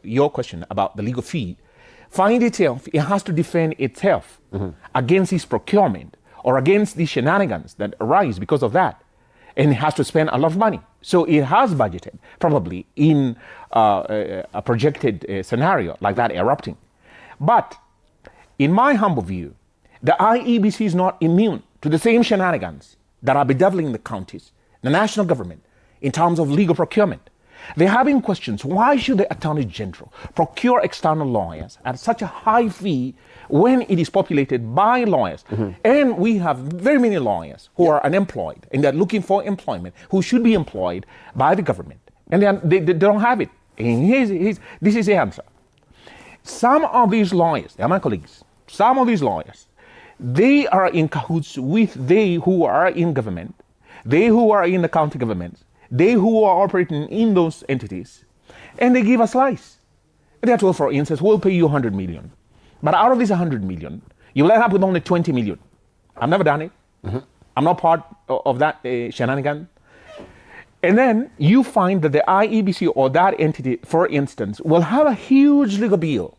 your question about the legal fee, find itself, it has to defend itself against this procurement or against these shenanigans that arise because of that. And it has to spend a lot of money. So it has budgeted, probably, in a projected scenario like that erupting. But in my humble view, the IEBC is not immune to the same shenanigans that are bedeviling the counties, the national government, in terms of legal procurement. They're having questions. Why should the Attorney General procure external lawyers at such a high fee when it is populated by lawyers? And we have very many lawyers who are unemployed and they're looking for employment, who should be employed by the government. And they don't have it. And this is the answer. Some of these lawyers, they're my colleagues, some of these lawyers, they are in cahoots with they who are in government, they who are in the county governments, they who are operating in those entities, and they give a slice. They are told, for instance, we'll pay you 100 million. But out of this 100 million, you will end up with only 20 million. I've never done it. I'm not part of that shenanigan. And then you find that the IEBC or that entity, for instance, will have a huge legal bill.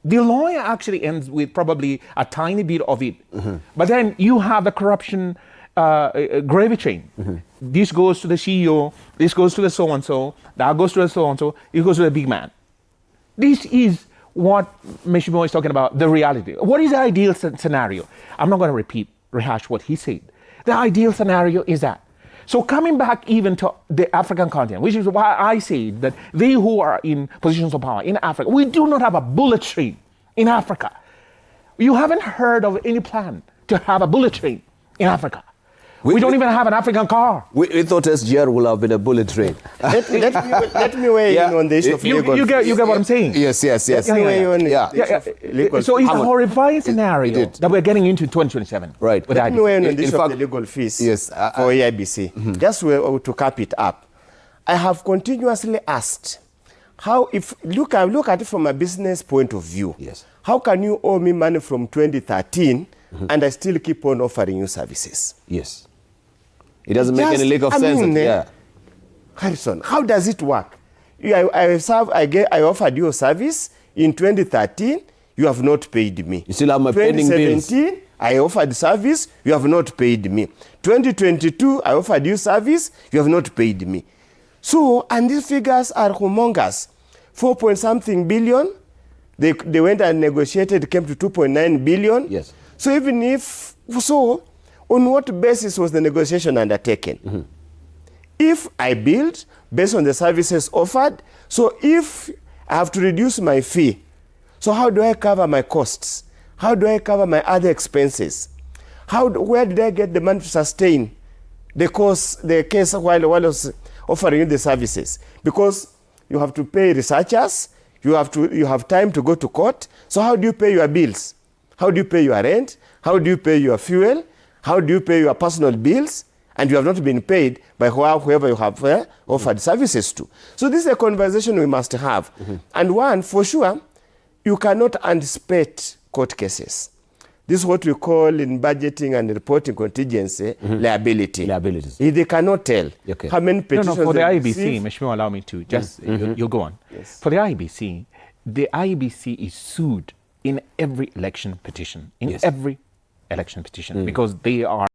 The lawyer actually ends with probably a tiny bit of it. But then you have the corruption gravy train. This goes to the CEO, this goes to the so-and-so, that goes to the so-and-so, it goes to the big man. This is what Meshimo is talking about, the reality. What is the ideal scenario? I'm not going to rehash what he said. The ideal scenario is that. So coming back even to the African continent, which is why I say that they who are in positions of power in Africa, we do not have a bullet train in Africa. You haven't heard of any plan to have a bullet train in Africa. We don't even have an African car. We thought SGR will have been a bullet train. let me weigh in on the issue of legal you get what I'm saying? Yes. Let me weigh in on legal So it's a horrifying scenario that we're getting into 2027. Right. Let me weigh in on the issue of the legal fees for IEBC. Just to cap it up. I have continuously asked, how if look at it from a business point of view. Yes. How can you owe me money from 2013 and I still keep on offering you services? Yes. It doesn't make any legal sense. Harrison, how does it work? I offered you a service in 2013, you have not paid me. You still have my pending bills. 2017, I offered service, you have not paid me. 2022, I offered you service, you have not paid me. So, and these figures are humongous. 4-point-something billion, they went and negotiated, came to 2.9 billion. Yes. So even if, on what basis was the negotiation undertaken? If I build based on the services offered, so if I have to reduce my fee, so how do I cover my costs? How do I cover my other expenses? Where did I get the money to sustain the case while I was offering you the services? Because you have to pay researchers, you have time to go to court. So how do you pay your bills? How do you pay your rent? How do you pay your fuel? How do you pay your personal bills? And you have not been paid by whoever you have offered services to. So this is a conversation we must have. And one, for sure, you cannot anticipate court cases. This is what we call in budgeting and reporting contingency liability. Liabilities. They cannot tell how many petitions. For the IEBC, Meshimo, allow me to just, you'll go on. Yes. For the IEBC is sued in every election petition, because they are